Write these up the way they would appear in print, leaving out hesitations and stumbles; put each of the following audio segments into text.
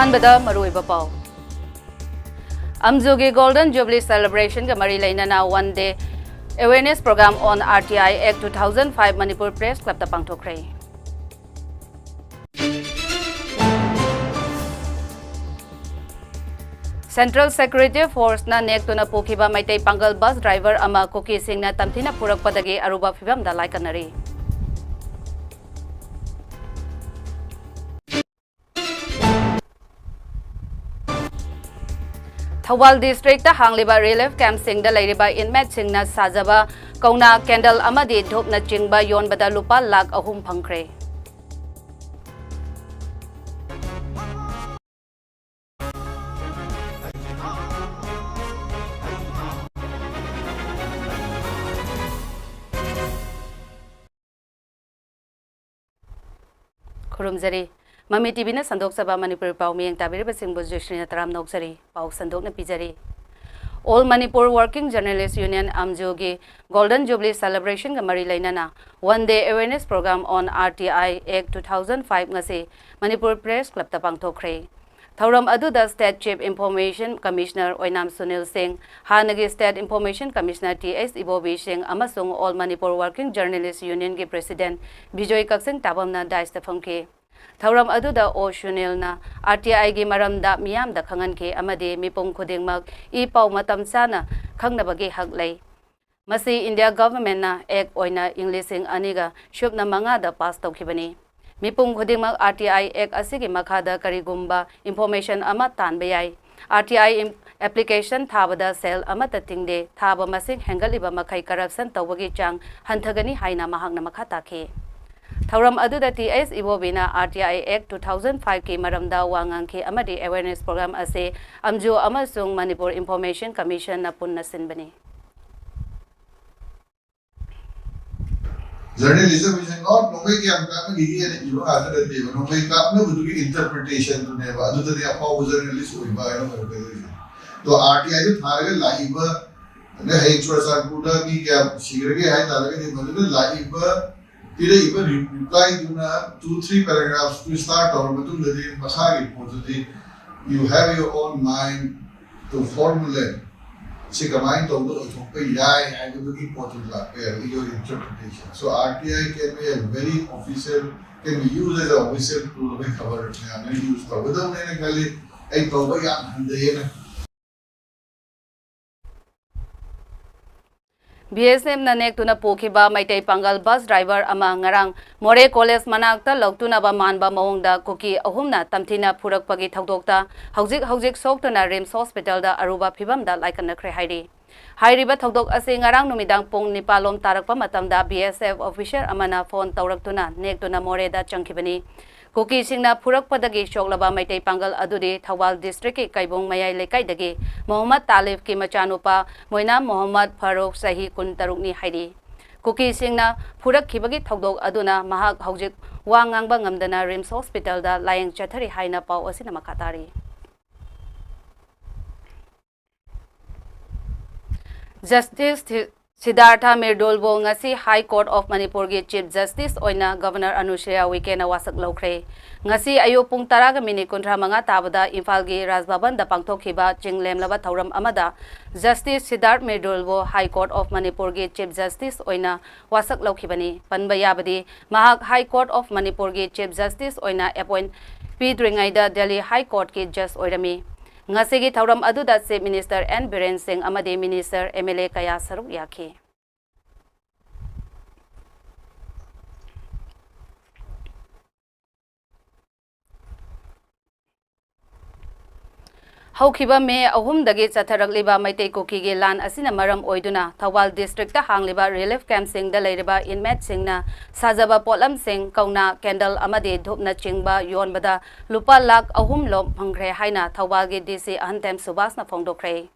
Ahanbada Maruiba Pau. Amzugi Golden Jubilee Celebration ka mari lainana one day awareness program on RTI Act 2005 Manipur Press Club ta pangthokre. Central Security Force na nek tuna pokiba maitai pangal bus driver ama koki sing na tamthina purak padagi aruba phibam da laikanari. Thawal district ta hangliba relief camp sing da lairiba inmate sing na sajaba kauna candle amadi dhop na chingba yon bada lupa lakh ahum phangkre. Kurumzari Mami TV na sandok saba Manipur pau miyang tabiri basing JOYSHREE na taram noksari pau sandok na pijari. All Manipur Working Journalists Union Amjogi Golden Jubilee Celebration ka mari lainana one day awareness program on RTI Act 2005 ngasi Manipur Press Club ta pangthokre. Thauram aduda State Chief Information Commissioner Oinam Sunil Singh, Hanagi State Information Commissioner T.S. Ibobi Singh amasung All Manipur Working Journalists Union ki President Bijoy Kaksing tabam na dais ta phangke. Thauram aduda O Sunil na RTI gi maramda miyam da khangan ke amade mipong khudingmak I pau matam sana khangnabagi haklai. Masi India government na Act oina Englishing aniga shubna manga da pass tawkhibani. Mipung khudingmak RTI Act asigi makhada karigumba information ama tanba yai. RTI application thabada cell ama tatingde thaba masing hengaliba makai corruption tawagi chang hanthagani haina mahakna makhata ke. Thauram aduda T.S. Ibobina RTI Act 2005 ki maramda wangang ki amadi awareness program ase amjo amasung Manipur Information Commission na punna sinbani. Journalism is not no way कि हम काम नहीं है नहीं जो आते रहते हैं no way काम ना वो तो interpretation तो नहीं बात तो तेरे आपा वो journalist हुई बात है ना करते हैं तो RTI जो था कि live ने है एक छोटा सा पूरा की क्या शीघ्र के है ताला के मतलब live तेरे इपर reply जो ना 2-3 paragraphs to start और मतलब लगे मसाले पहुँचते you have your own mind to formulate Sigamay to I will be important your interpretation. So RTI can be a very official, can be used as an official tool to cover and use the without any a Tobayam and the BSM na nek tuna pokiba maitai pangal bus driver ama ngarang More College manakta logtuna ba manba maungda koki ahumna tamthina phurak pagi thawdokta haujik soktuna Rims Hospital da aruba phibam da laikana khre hairi hairiba thawdok ase ngarang numidang pong nipalom tarakpa matamda BSF officer amana phone tawraktuna nek tuna More da changkhibani Koki singna phurak padagi shoklaba maitai pangal adudi Thawal district ki kaibong mayai lekai dagi Muhammad Talib ki machanupa moina Muhammad Farooq Sahi kun tarukni hairi Koki singna phurak khibagi thawdok aduna mahak haujik wa ngangba ngamdana Rims Hospital da layang chathari haina pau asina makhatari Justice Siddhartha Mirdolbo ngasi High Court of Manipur gi Chief Justice oina Governor Anushya Weekend wasak lokre ngasi ayo pung taraga minute kontra manga tabada Imphal gi Rajbhavan da pangthokhiba chinglemlaba thauram amada Justice Siddhartha Mirdolbo High Court of Manipur gi Chief Justice oina wasak lokhibani panba yabadi mahak High Court of Manipur gi Chief Justice oina appoint pidringaida Delhi High Court ki Judge oirami Ngasigi thauram aduda Chief Minister N. Biren Singh amade Minister MLA kaya saruk yakhi. Haukiba me ahum dagi chatharakliba maitai koki ge lan asina maram oiduna Thawal district ta hangliba relief camp sing da leiriba inmate sing na sajaba polam sing kauna candle amade dhopna chingba yonbada lupa lakh ahum lom phangre haina Thawal ge DC Ahantem Subhas na phongdokre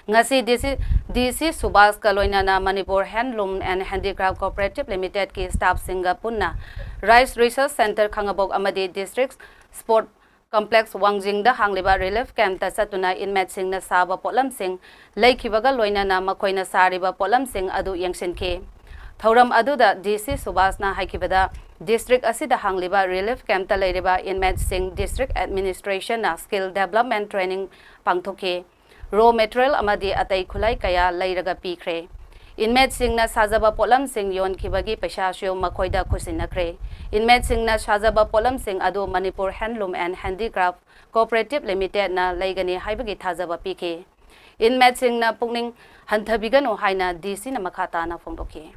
ngasi DC Subhas kaloina na Manipur Handloom and Handicraft Cooperative Limited ki staff singa punna Rice Research Center khangabok amade district sport Complex Wangjing da hangliba relief camp ta satuna inmate sing na saba polam sing laikhibaga loina na makoina sariba polam sing adu yangsin ke Thauram aduda DC Subhas na haikibada District asida hangliba relief camp ta leiriba inmate sing district administration na skill development training pangthoke raw material amadi atai khulai kaya leiraga pikre inmate sing na sajaba polam sing yon khibagi paisa syo makhoida khusinakre inmate sing na sajaba polam sing ado Manipur Handloom and Handicraft Cooperative Limited na leigani haibagi thajaba pike inmate sing na pungning hanthabigano haina DC na makhata na phongdoke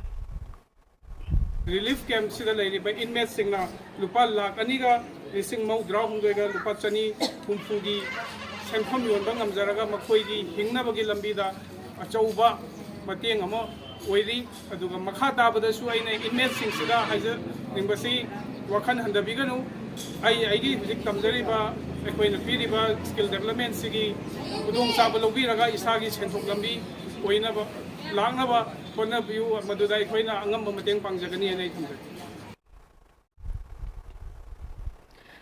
relief camp sida leiriba inmates singna lupa lakh aniga lising maudra hungdega lupa chani humfugi senpham yonba ngamjaraga makhoigi hingnabagi lambida achauba mateng amo oiri aduga makha tabada su aina inmates sing sida haja ningbasi wakhan handabiganu aigi hujik tamjariba ekoina piriba skill development sigi udong saba lobiraga isagi senthok lambi oinaba langnaba kona view madudai khoina angamba mateng pangjagani anai thumbe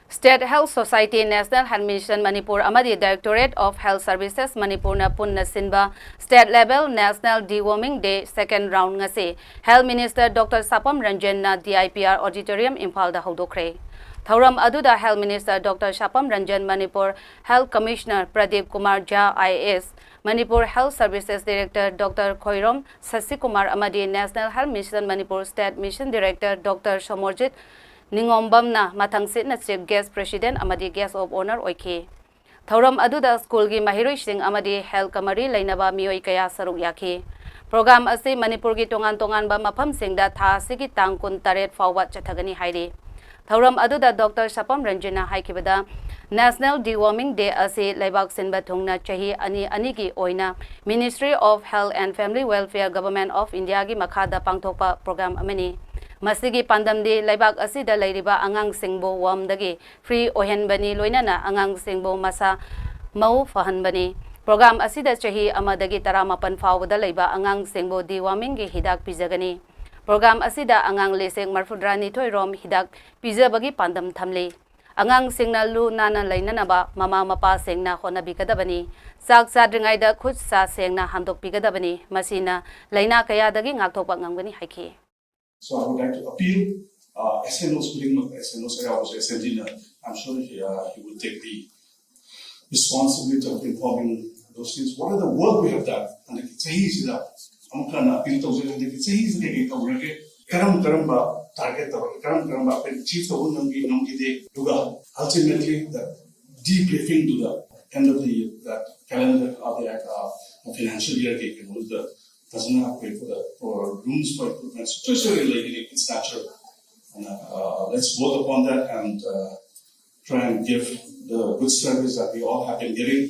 State Health Society National Health Mission Manipur amadi Directorate of Health Services Manipur na punna sinba state level National Deworming Day second round ngase Health Minister Dr. Sapam Ranjan na DIPR Auditorium Imphal da hodokre Thauram aduda Health Minister Dr. Sapam Ranjan Manipur Health Commissioner Pradeep Kumar Jha IAS Manipur Health Services Director Dr. Khoirom Sasikumar amadi National Health Mission Manipur State Mission Director Dr. Somorjit Ningombam na mathangsit na Chief Guest President amadi Guest of Honor oike Thauram aduda school gi mahiroi sing amadi health kamari lainaba mioi kaya saruk yakhe program ase Manipur gi tongan ba mafam singda tha sigi tang kun taret fawat chathagani haire Thauram aduda Dr. Sapam Ranjana haikibada National Deworming Day ase laibak sinba thongna chahi ani gi oina Ministry of Health and Family Welfare Government of India gi makhada pangthokpa program amani Masigi pandamdi laibak asida leiriba angang singbo wamdagi free ohenbani loinana angang singbo masa mau fahanbani program asida chahi amadagi taramapan fawda leiba angang singbo deworming gi hidak pijagani program asida angang leseng marfudrani thoirom hidak pijabagi pandam thamle angang singna lu nana lainana ba mama mapa sengna hona bigadabani sak sadringai da khut sa sengna handok bigadabani masina laina kaya dagi ngakthokpa ngamgani haiki So I would like to appeal SNOs, SNOs, I'm sure he will take the responsibility of informing those things. What are the work we have done? And it's easy that I'm going to appeal to them. It's easy to get over it. Karamba target or Karamba chief of Unangi Duga. Ultimately, the debriefing to the end of the that calendar of the financial year doesn't have to pay for rooms for improvement. So it's natural. And, let's work upon that and try and give the good service that we all have been giving.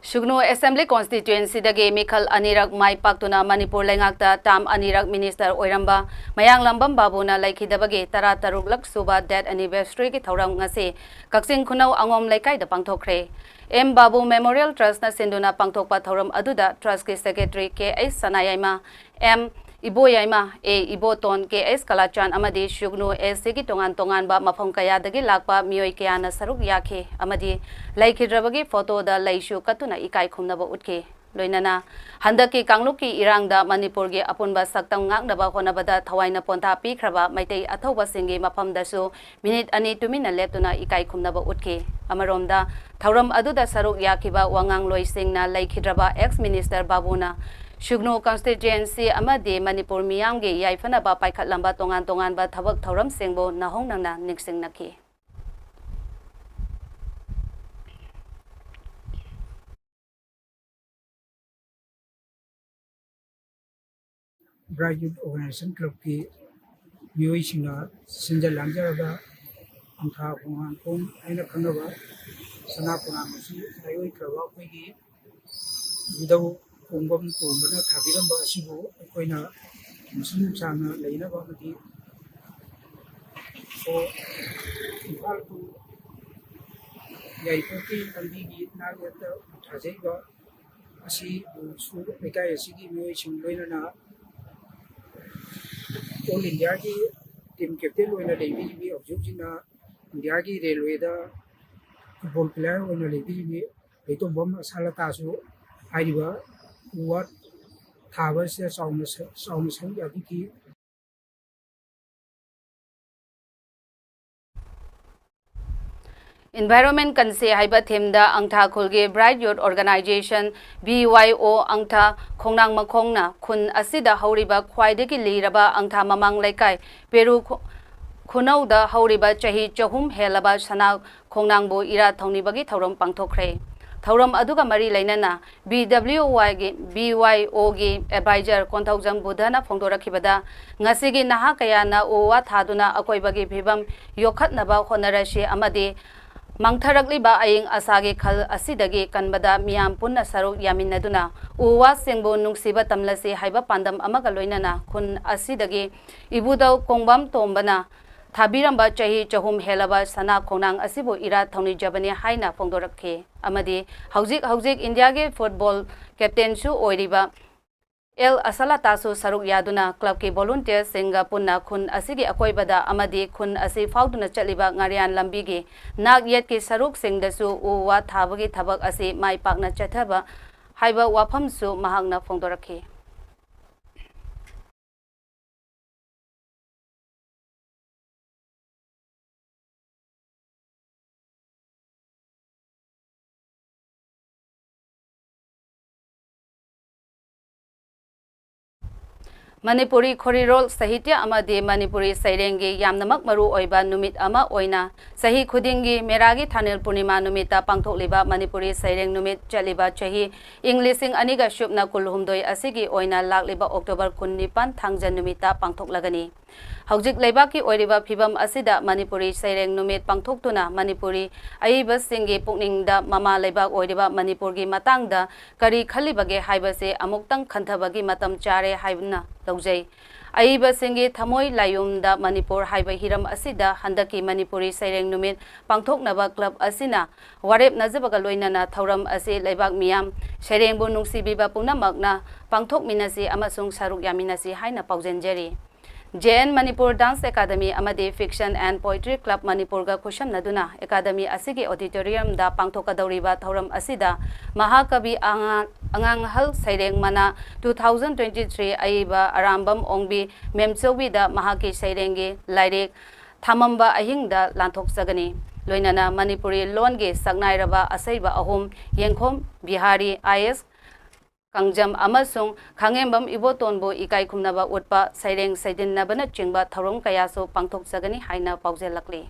Shugnu Assembly Constituency dagi Mikhal Anirak Mai Paktuna Manipur Lengakta Tam Anirak Minister Oiramba Mayang Lambam Babuna Laikhidabagi Tara Taruglak Suba Dead Anniversary ki Thauram ngase Kaksing Khunau Angom Laikai da Pangthokre M Babu Memorial Trust na Sinduna Pangthokpa Thauram aduda Trust ki Secretary K.S. Sanayayma M Iboyayma A Iboton K.S. Kalachan amadi Shugnu S ki tongan ba mafam kaya dagi lakpa mioi kaya na saruk yakhe amadi laikhidrabagi photo da laishu katuna ikai khumnaba utke loinana handaki kangluki irangda Manipur gi apunba saktam ngaknaba honabada thawaina ponta pikhraba maitei athoba singi mafam dasu minute ani tumina leptuna ikai khumnaba utke amaromda thauram aduda saruk yakhiba wangang loisingna laikhidraba ex minister babuna Shugnu constituency amadi Manipur miyamgi yaifana ba paikhat lamba tongan ba thabak thauram singbo nahong nangna niksing nakhi Graduate Organization Club की मियोई सिंगा सिंजल लांजरगा अंथा पुंगान पुंग आइना खंगबा सना पुंगान मसी आयोई क्रबा कोई विदव पुंगबम पुंगना थाबिरंबा असिबो कोइना मुस्लिम चांगना लेना बामदी ओ इफाल to याइपोकी लंबी की नागयत थाजेगा असी सु लेकाय असिगी मियोई सिंग लोइना All India की टीम कैप्टन होना लेवी भी ऑब्जर्व जिना इंडिया की रेलवे दा फुटबॉल प्लेयर होना लेवी भी ꯂꯩꯇꯣꯡꯕꯝ ꯁꯥꯂꯇꯥꯁꯨ ꯍꯥꯏꯔꯤꯕ ꯎ ꯋꯥ ꯊꯥꯕꯁꯤꯗ ꯆꯥꯎꯅ ꯁꯔꯨꯛ ꯌꯥꯕꯤꯈꯤ꯫ Environment Kanse haiba themda angtha khulge Bright Youth Organization BYO angtha khongnang makhongna khun asida hauriba khwaidagi liraba angtha mamang laikai Peru khunauda hauriba chahi chahum helaba sana khongnangbo ira thaunibagi thauram pangthokre. Thauram aduga mari lainana BYO gi advisor Konthaujam Budhana phongdorakhibada ngasigi naha kayana owa thaduna akoibagi phibam yokhatnaba honarashi amadi Mangtharakliba aying asage khal asidagi kanbada miyam punna saruk yaminaduna uwa sengbo nungsiba tamlasi haiba pandam amaga loinana khun asidagi ibudau kongbam tombana thabiramba chahi chahum helaba sana khonang asibo ira thauni jabani haina phongdorakhe amadi haujik India ge football captain su oiriba El Asalatasu Saruk Yaduna Club ki volunteer singa punna khun asigi akoibada amadi khun asi fauduna chaliba ngarian lambigi nak yet ki saruk singdasu uwa thabagi thabak asi mai pakna chathaba haiba wafam su mahakna phongdorakhi. Manipuri Khorirol Sahitya amadi Manipuri Sairengi Yamnamak Maru Oiba Numit Ama Oina Sahi Khudingi Meragi Thanil Purnima Numita Pangthokliba Manipuri Saireng Numit Chaliba Chahi Englishing Aniga Shupna Kulhumdoi Asigi Oina Lakliba October Kunnipan Thangjan Numita Pangthoklagani Haujik Laibaki Oiriba Phibam Asida Manipuri Saireng Numit Pangthoktuna Manipuri Aiba Singi Pukningda Mama Laibak Oiriba Manipurgi Matangda Kari Khalibage Haibase Amuktang Khanthabagi Matam Chare Haibna Taujai Aiba Singi Thamoi Layumda Manipur Haiba Hiram Asida Handaki Manipuri Saireng Numit Pangthoknaba Club Asina Warep Nazabaga Loinana Thauram Ase Laibak Miyam Sairengbu Nungsibiba Punamakna Pangthok Minasi Amasung Saruk Yaminasi Haina Pauzenjeri JN Manipur Dance Academy Amadi Fiction and Poetry Club Manipur ga Kushan Naduna Academy Asigi Auditorium da Pangthokadawriba Thauram Asida Mahakabi Angang Hal Saireng Mana 2023 Aiba Arambam Ongbi Memchobi da Mahaki Sairengi Lairik Thamamba Ahingda Lanthok Sagani Loinana Manipuri Longi Sagnairaba Asaiba Ahum Yengkhom Bihari IS Kangjam Amasung Khangembam Ibotonbo Ikai Kumnaba Utpa Saireng Saidin Nabana Chingba Tharom Kayaso Pangthok Sagani Haina Pauzelakli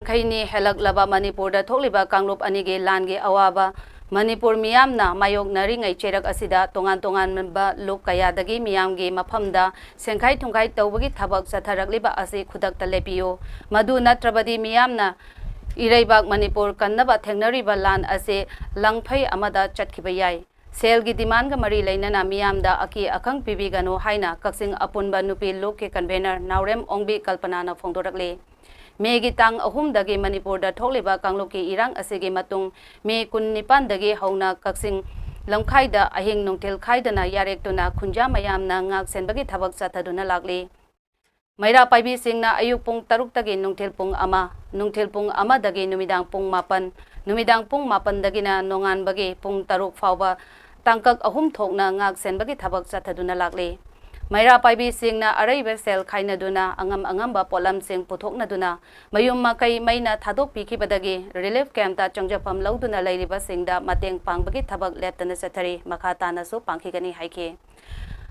Khaini Helak Laba Manipur da Thokliba Kanglup Anige Lange Awaba Manipur Miyamna Mayok Naringai Cherak Asida Tongan ba Luk Kayadagi Miyamgi Maphamda Sengkai Thungkai Tawbagi Thabak Satharakliba Asi Khudakta Lepiyo Madu Natrabadi Miyamna Iraibak Manipur Kannaba Thengnariba Lan Ase Langphai Amada Chatkibayai Selgi demand ga mari lainana miyamda aki akang pibigano haina kaksing apunba nupi loke convener Naurem Ongbi Kalpanana Phongdorakle Megi tang ahum dagi Manipur da thokliba kangloki irang asigi matung me kunnipan dagi hauna kaksing lamkhaida ahing nungtel khaidana yarektuna khunja mayamna ngak senbagi thabak chathaduna lakli Maira Paibi Singna Ayuk Pung Taruk Tagi Nungtil Pung Ama Dagi Numidang Pung Mapan Dagina Nongan Bagi Pung Taruk Fauba Tangkak Ahum Thokna Ngak Sen Bagi Thabak Chathaduna Lakli Maira Paibi Singna Araiba Sel Khainaduna Angamba Polam Sing Puthoknaduna Mayum Makai Maina Thadok Pikibadagi Relief Camp Ta Changjapam Lauduna Lairiba Singda Mateng Pangbagi Thabak Leptana Sathari Makhatana So Pangkigani Haike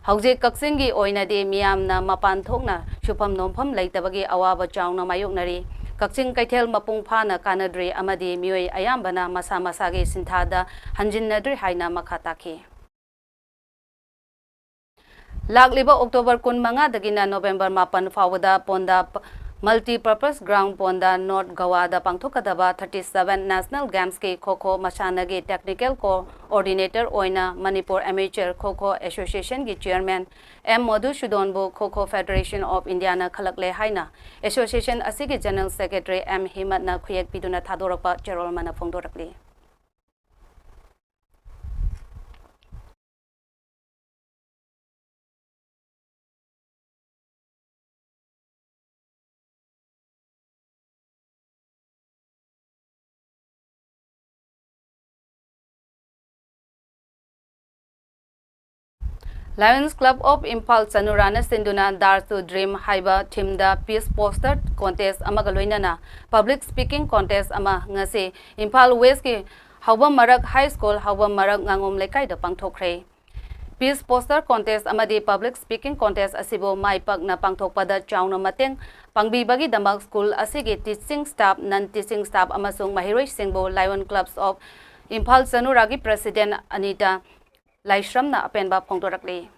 Haujik Kaksingi Oinadi Miyamna Mapan Thokna Shupam Nompham Laitabagi Awaba Chawna Mayoknari Kaksing Kaithel Mapung Phana Kanadri Amadi Mioi Ayambana Masa Masagi Sinthada Hanjinnadri Haina Makhataki Lakliba October 15 dagina November 8 fawada Ponda Multi-Purpose Ground Ponda North Gawada Pangthokadaba 37 National Games ke Kho Mashanagi Technical Coordinator Oina Manipur Amateur Kho Association ki Chairman M Madhusudhanbu Kho Federation of India na khalakle haina Association asigi General Secretary M Himat na khuyek piduna thadorapa Cherol mana phongdorakli Lions Club of Imphal Sanurana Sinduna Dar to Dream Haiba Timda Peace Poster Contest Amagaloinana Public Speaking Contest Ama Ngasi Imphal West ki Hauba Marak High School Hauba Marak Ngangom Lekai da Pangthokre Peace Poster Contest Amadi Public Speaking Contest Asibo Maipak na Pangthokpada Chawna Mateng Pangbi Bagi Damak School Asigi Teaching Staff Non-Teaching Staff Amasung Mahiroi Singbo Lion Clubs of Imphal Sanuragi President Anita Laishram na apenba phongdorakli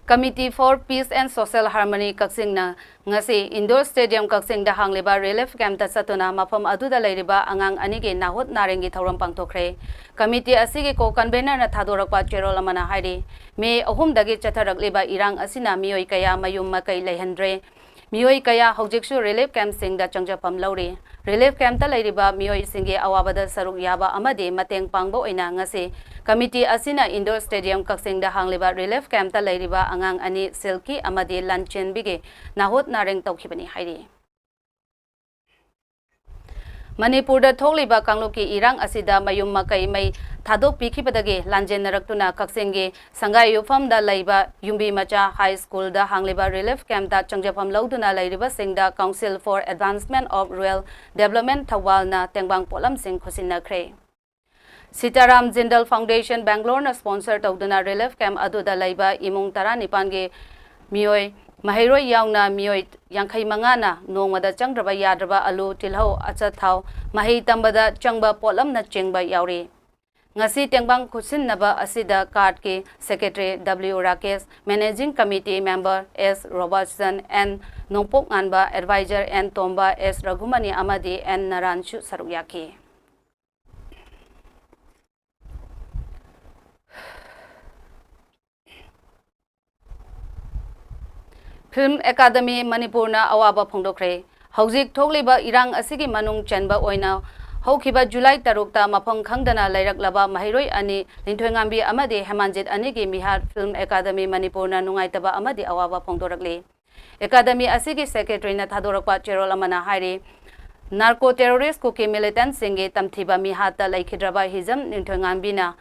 Committee for Peace and Social Harmony Kaksing na ngasi Indoor Stadium Kaksing da hangliba relief camp ta satuna mafam aduda leiriba angang anige nahot narengi thoram pangthokre committee asigi ko convener na thadorakpa cherol amana hairi me ahum dagi chatharakliba irang asina mioi kaya mayum makai leihandre mioi kaya hojiksu relief camp sing da changjapam lauri relief camp ta leiriba mioi singe awabada saruk yaba amade mateng pangbo oina ngasi Committee asina Indoor Stadium Kaksing da hangliba relief camp ta leiriba angang ani silki amadi lanchen bige nahot nareng tawkhibani hairi Manipur da tholiba kangloki irang asida mayum makai mai thadok pikhibadage lanjen naraktuna Kaksingge sangai yufam da leiba yumbi macha high school da hangliba relief camp da changjapam lauduna leiriba singda Council for Advancement of Rural Development Thawal na tengbang polam sing khusina kre Sitaram Jindal Foundation Bangalore na sponsor tawduna relief camp aduda leiba imung tara nipange mioi mahiroi yauna mioi yangkhai mangana nongmada changraba yadraba alu tilhau achathau mahi tambada changba polam na chengba yauri ngasi tengbang khusinnaba asida card ke secretary W Rakesh managing committee member S Robertson and Nongpok Anba advisor and Tomba S Raghumani amadi and Naranshu Sarukyaki Film Academy Manipur na awaba phongdokre hojik thokliba irang asigi manung chanba oina hokhiba July 3 ta mafang khangdana lairaklaba mahiroi ani linthoingambi amadi Hemanjit ani gi Mihar Film Academy Manipur na nungaitaba amadi awaba phongdorakle Academy asigi secretary na thadorakpa cherol amana hairi narco terrorist ko ke militant singe tamthiba mihata laikhidraba hizam linthoingambi na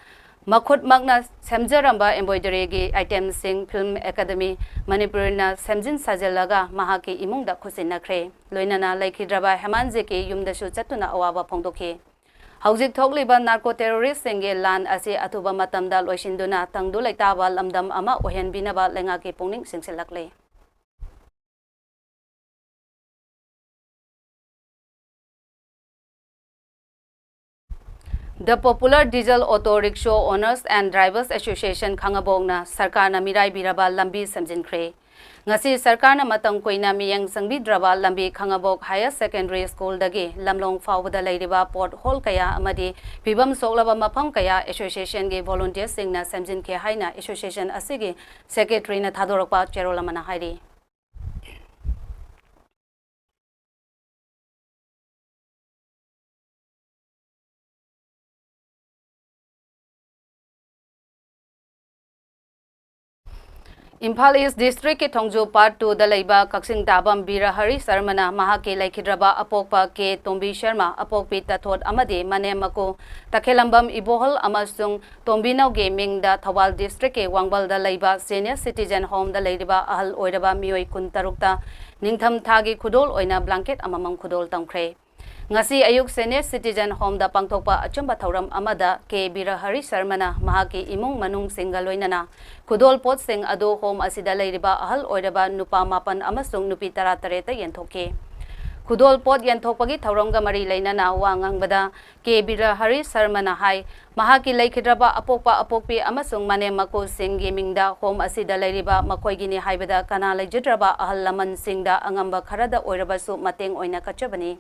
Makhut magna semjaramba embroidery gi item sing Film Academy Manipur na semjin sajalaga mahaki imungda khusinakre loinana laikhidraba Hemanji ke yumdasu chatuna awaba phongdokhe hojik thokliba narco terrorist singe lan ase athuba matamda loisinduna tangdu laitaba lamdam ama ohenbinaba lenga ke pungning singsilakle The Popular Diesel Auto Rickshaw Owners and Drivers Association Khangabongna Sarkarna Mirai Biraba Lambi Samjinkre Ngasi Sarkarna Matang Koina Miyang Sangbi Draba Lambi Khangabok Higher Secondary School Dagi Lamlong Fawda Lairiba Port Hall Kaya Amadi Pibam Soklaba Mapang Kaya Association ge Volunteer Singna Samjinke Haina Association Asigi Secretary na Thadorakpa Cherolamana Hairi Imphal East District ke Thongjo Part 2 da leiba Kaksing Dabam Bira Hari Sarmana Mahake Laikhidraba Apokpa ke Tombi Sharma Apokpi Tathot Amade Manemako Takhelambam Ibohol Amasung Tombinau Gaming da Thawal District ke Wangbal da leiba Senior Citizen Home da leiba Ahal Oiraba Mioi Kuntarukta Ningtham Thagi Khudol Oina Blanket Amamam Khudol Tamkre Ngasi ayuk Senior Citizen Home da pangthokpa achumba thauram amada ke Birahari Sarmana mahaki imung manung singaloinana Kudol pot sing ado home asida leiriba ahal oiraba nupa mapan amasung nupi taratareta yenthoke Kudol pot yanthokpagi thauramga mari leinana wangangbada ke Birahari Sarmana hai mahaki laikhidraba apokpa apokpi amasung mane mako sing gamingda home asida leiriba makoigini haibada kana leijidraba ahal laman singda angamba kharada oirabasu mateng oina kachabani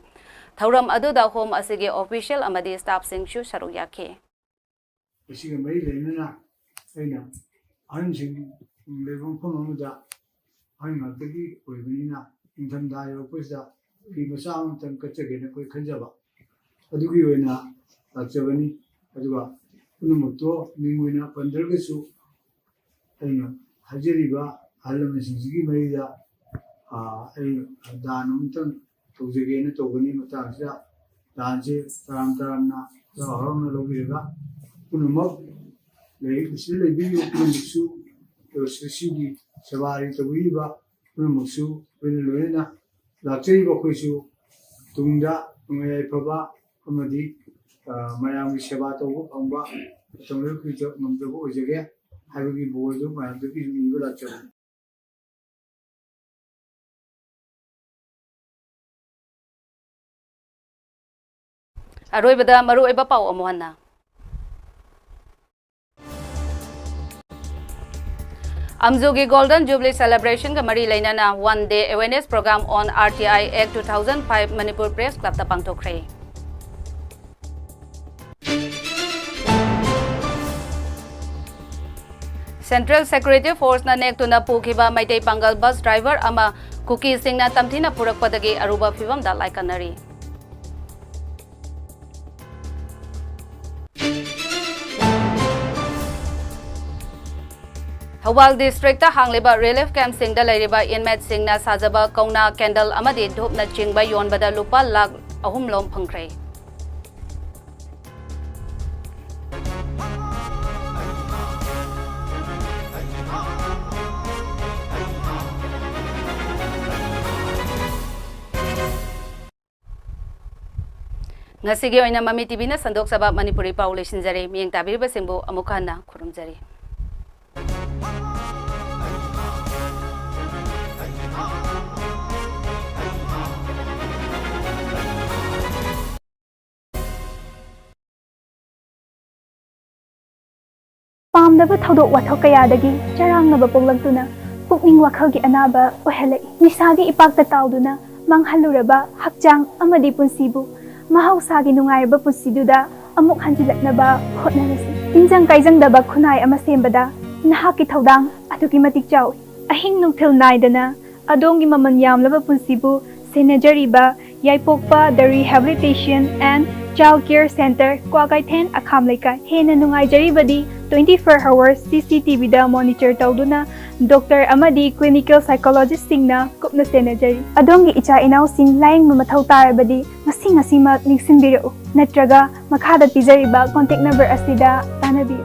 Thauram aduda home asige official amadi staff sing shu Sarukyaki Asige mai leinana aina ahansing lebong phonomuda aina tagi oibinina inthamda yopusda ki masang tan kachagena koi khanjaba adugi oina lachabani aduga punumukto minguina pandragasu ꯑꯩꯅ ꯍꯥꯏꯖꯔꯤꯕ ꯑꯍꯜ ꯂꯃꯟꯁꯤꯡꯁꯤꯒꯤ ꯃꯔꯤꯗ ꯑꯩ ꯗꯥꯟ ꯑꯃꯇꯪ ꯇꯧꯖꯒꯦꯅ ꯇꯧꯕꯅꯤ ꯃꯇꯥꯡꯁꯤꯗ ꯗꯥꯟꯁꯦ ꯇꯔꯥꯝꯅ ꯍꯔꯥꯎꯅ ꯂꯧꯕꯤꯔꯒ ꯄꯨꯝꯅꯃꯛ ꯁꯤꯗ ꯂꯩꯕꯤꯔꯤꯕ ꯄꯨꯝꯅꯃꯛꯁꯨ ꯁꯤꯒꯤ ꯁꯦꯕꯥꯔꯤ ꯇꯧꯕꯤꯔꯤꯕ ꯄꯨꯝꯅꯃꯛꯁꯨ ꯑꯩꯈꯣꯏꯅ ꯂꯣꯏꯅꯅ ꯂꯥꯛꯆꯔꯤꯕ ꯑꯩꯈꯣꯏꯁꯨ ꯇꯨꯡꯗ ꯅꯨꯡꯉꯥꯏ ꯌꯥꯏꯐꯕ ꯑꯃꯗꯤ ꯃꯌꯥꯝꯒꯤ ꯁꯦꯕꯥ ꯇꯧꯕ ꯐꯪꯕ ꯃꯇꯝꯗ ꯉꯝꯖꯕ ꯑꯣꯏꯖꯒꯦ ꯍꯥꯏꯕꯒꯤ ꯕꯣꯔꯗꯨ ꯃꯌꯥꯝꯗꯒꯤ ꯅꯤꯕ ꯂꯥꯛꯆꯕꯅꯤ ꯑꯔꯣꯏꯕꯗ ꯃꯔꯨꯑꯣꯏꯕ ꯄꯥꯎ ꯑꯃꯨꯛ ꯍꯟꯅ अमजूगी गोल्डन जुबली सेलिब्रेशन का मरी लेना 1 day awareness programme on RTI Act 2005 Manipur press club ता पांगथोखरे सेंट्रल सिक्योरिटी फोर्स ना नेक्तुना पुखिबा मैतै पांगल बस ड्राइवर अमा कुकी सिंगना तमथिना पुरकपदगी अरुबा फिवम दा लाइकनरी Hawal district ta hangliba relief camp singda lairiba inmate singna sajaba kauna candle amadi dhupna chingba yonbada lupa lakh ahum lom phangkhre ngasigi oina mami tv na sandok saba manipuri population jare miyeng tabirba singbu amukhana khurumjari पामदबा थौदोक वाथौ कयादगी चरांगनबा पोगलक्तुना पुकनिंग वाखलगी अनाबा ओहलै निसागी इपाक्ता ताउदुना मांगहलुरबा हक्चांग अमदि पुंसिबु महौसागी नुंगाइरबा पुंसिदुदा अमुक हंजिलक्नबा होटनरसि तिंजंग काइजंगदबा खुनाइ अमा सेमबदा नहाकी थौदांग अदुगी मतिक चाउ अहिंग नुंगथिल नाइदना अदोंगी ममन यामलबा पुंसिबु सेनजरिबा याइपोकपा the rehabilitation and child care centre क्वागाइथेन अखाम लेकाय हेना नुंगाइजरिबदी 24 hours CCTV da monitor tawduna doctor amadi clinical psychologist singna kupna senajari adongi icha inau sing laing mathau tarabadi ngasi ma ningsinbiru natraga makhada pijariba contact number asida tanabi